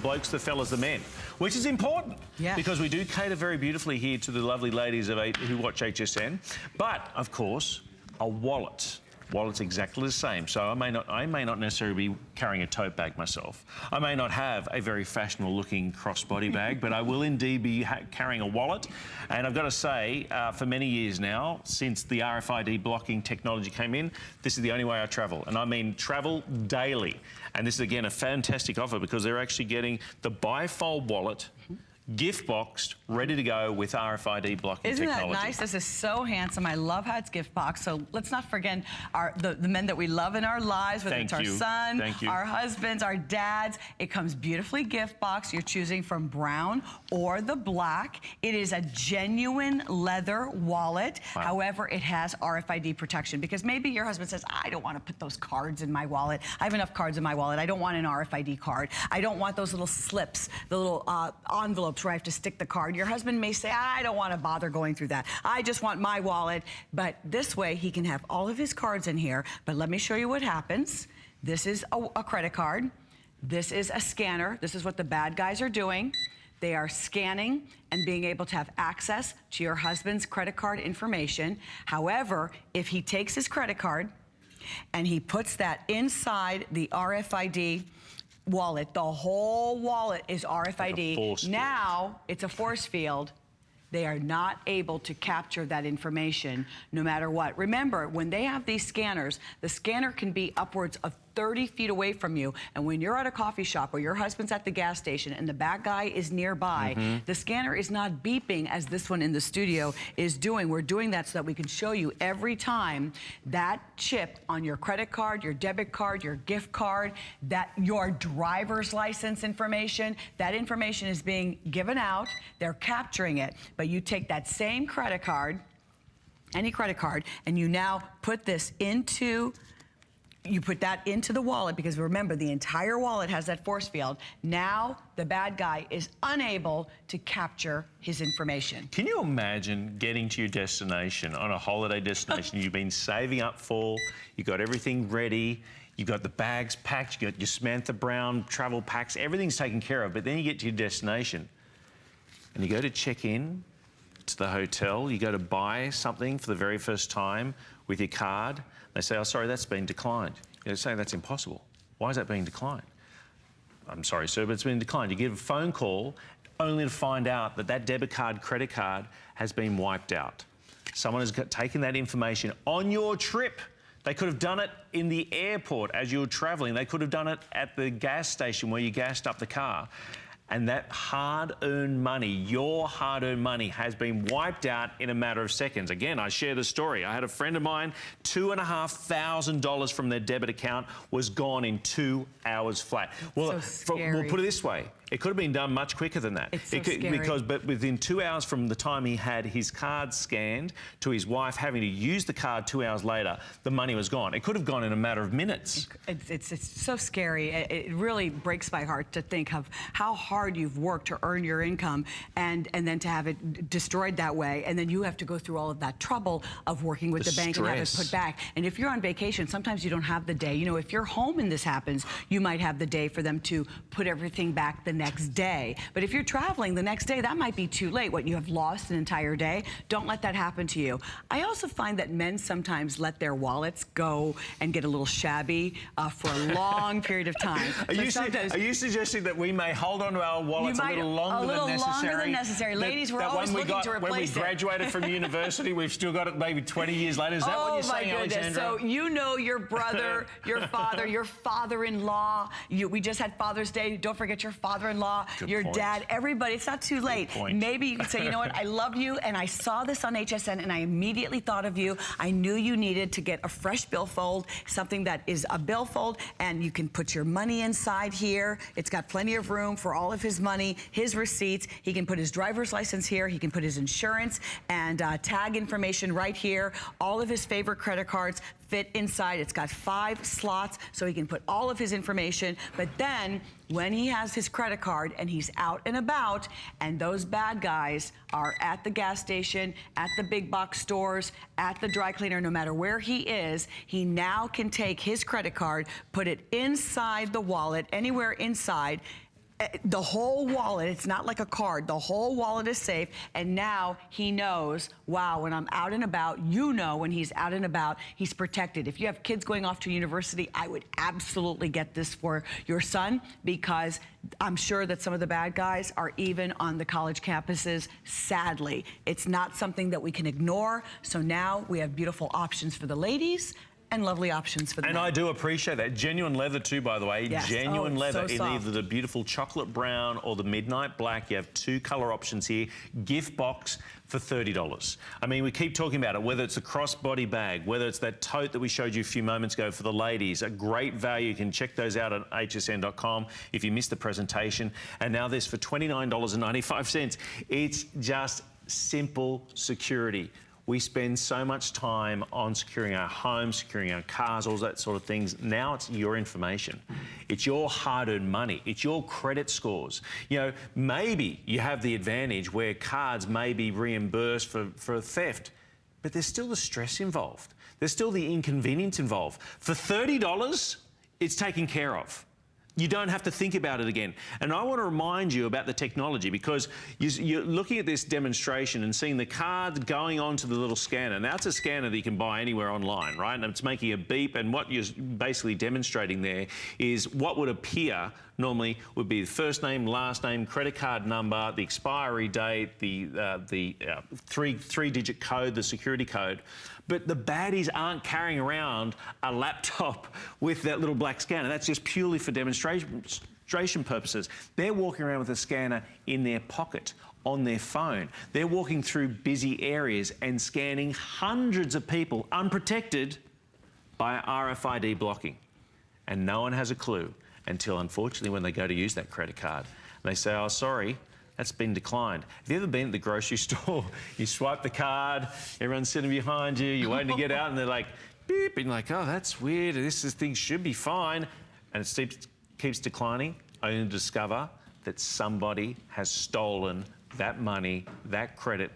blokes, the fellas, the men, which is important because we do cater very beautifully here to the lovely ladies who watch HSN. But, of course, a wallet. Wallet's exactly the same. So I may not necessarily be carrying a tote bag myself. I may not have a very fashionable looking crossbody bag, but I will indeed be carrying a wallet. And I've got to say, for many years now, since the RFID blocking technology came in, this is the only way I travel. And I mean travel daily. And this is, again, a fantastic offer because they're actually getting the bifold wallet, gift boxed, ready to go with RFID blocking technology. Isn't that nice? This is so handsome. I love how it's gift boxed. So let's not forget the men that we love in our lives, whether it's our son, our husbands, our dads. It comes beautifully gift boxed. You're choosing from brown or the black. It is a genuine leather wallet. Wow. However, it has RFID protection because maybe your husband says, I don't want to put those cards in my wallet. I have enough cards in my wallet. I don't want an RFID card. I don't want those little slips, the little envelopes where I have to stick the card. Your husband may say, I don't want to bother going through that. I just want my wallet. But this way, he can have all of his cards in here. But let me show you what happens. This is a credit card. This is a scanner. This is what the bad guys are doing. They are scanning and being able to have access to your husband's credit card information. However, if he takes his credit card and he puts that inside the RFID wallet, the whole wallet is RFID. Like now it's a force field. They are not able to capture that information no matter what. Remember, when they have these scanners, the scanner can be upwards of 30 feet away from you. And when you're at a coffee shop or your husband's at the gas station and the bad guy is nearby, the scanner is not beeping as this one in the studio is doing. We're doing that so that we can show you every time that chip on your credit card, your debit card, your gift card, that your driver's license information, that information is being given out. They're capturing it. But you take that same credit card, any credit card, and you now put this into the wallet because remember, the entire wallet has that force field. Now the bad guy is unable to capture his information. Can you imagine getting to your destination on a holiday destination you've been saving up for, you've got everything ready, you've got the bags packed, you've got your Samantha Brown travel packs, everything's taken care of, but then you get to your destination and you go to check in to the hotel, you go to buy something for the very first time with your card. They say, oh, sorry, that's been declined. You say that's impossible. Why is that being declined? I'm sorry, sir, but it's been declined. You give a phone call only to find out that that debit card, credit card has been wiped out. Someone has taken that information on your trip. They could have done it in the airport as you were traveling. They could have done it at the gas station where you gassed up the car. And that hard-earned money, your hard-earned money, has been wiped out in a matter of seconds. Again, I share the story. I had a friend of mine, $2,500 from their debit account was gone in 2 hours flat. Well, we'll put it this way. It could have been done much quicker than that. It's so scary. But within 2 hours from the time he had his card scanned to his wife having to use the card 2 hours later, the money was gone. It could have gone in a matter of minutes. It's so scary. It really breaks my heart to think of how hard you've worked to earn your income and then to have it destroyed that way. And then you have to go through all of that trouble of working with the bank and have it put back. And if you're on vacation, sometimes you don't have the day. You know, if you're home and this happens, you might have the day for them to put everything back the next day. But if you're traveling the next day, that might be too late. What, you have lost an entire day? Don't let that happen to you. I also find that men sometimes let their wallets go and get a little shabby for a long period of time. Are you suggesting that we may hold on to our wallets a little longer than necessary? Ladies, we're always looking to replace it. When we graduated from university, we've still got it maybe 20 years later. Is that what you're saying, Alexandra? So you know your brother, your father, your father-in-law. We just had Father's Day. Don't forget your father-in-law, your dad, everybody. It's not too late. Maybe you can say, you know what, I love you, and I saw this on HSN, and I immediately thought of you. I knew you needed to get a fresh billfold, something that is a billfold, and you can put your money inside here. It's got plenty of room for all of his money, his receipts. He can put his driver's license here. He can put his insurance and tag information right here. All of his favorite credit cards fit inside. It's got 5 slots, so he can put all of his information. But then when he has his credit card and he's out and about, and those bad guys are at the gas station, at the big box stores, at the dry cleaner, no matter where he is, he now can take his credit card, put it inside the wallet, anywhere inside, The whole wallet, it's not like a card, the whole wallet is safe, and now he knows, wow, when I'm out and about, you know when he's out and about, he's protected. If you have kids going off to university, I would absolutely get this for your son, because I'm sure that some of the bad guys are even on the college campuses, sadly. It's not something that we can ignore, so now we have beautiful options for the ladies, and lovely options for them. And I do appreciate that. Genuine leather too, by the way. Yes. Genuine leather so in soft. either the beautiful chocolate brown or the midnight black. You have 2 color options here. Gift box for $30. I mean, we keep talking about it, whether it's a crossbody bag, whether it's that tote that we showed you a few moments ago for the ladies, a great value. You can check those out at hsn.com if you missed the presentation. And now this for $29.95. It's just simple security. We spend so much time on securing our homes, securing our cars, all that sort of things. Now it's your information. It's your hard-earned money. It's your credit scores. You know, maybe you have the advantage where cards may be reimbursed for theft, but there's still the stress involved. There's still the inconvenience involved. For $30, it's taken care of. You don't have to think about it again. And I want to remind you about the technology, because you're looking at this demonstration and seeing the card going onto the little scanner. Now, it's a scanner that you can buy anywhere online, right? And it's making a beep, and what you're basically demonstrating there is what would appear normally would be the first name, last name, credit card number, the expiry date, the three-digit code, the security code. But the baddies aren't carrying around a laptop with that little black scanner. That's just purely for demonstration purposes. They're walking around with a scanner in their pocket, on their phone. They're walking through busy areas and scanning hundreds of people unprotected by RFID blocking. And no one has a clue until, unfortunately, when they go to use that credit card, and they say, oh, sorry, that's been declined. Have you ever been at the grocery store? You swipe the card, everyone's sitting behind you, you're waiting to get out, and they're like, beep, and you're like, oh, that's weird, this thing should be fine. And it keeps declining, only to discover that somebody has stolen that money, that credit,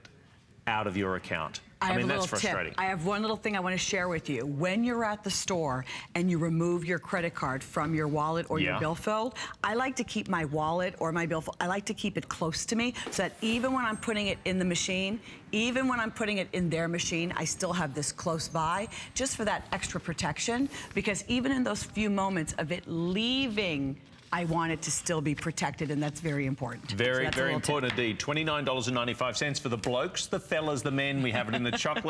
out of your account. I mean, that's frustrating. I have one little thing I want to share with you. When you're at the store and you remove your credit card from your wallet or your billfold, I like to keep my wallet or my billfold, I like to keep it close to me, so that even when I'm putting it in the machine, even when I'm putting it in their machine, I still have this close by, just for that extra protection, because even in those few moments of it leaving, I want it to still be protected, and that's very important. Very, very important indeed. $29.95 for the blokes, the fellas, the men. We have it in the chocolate.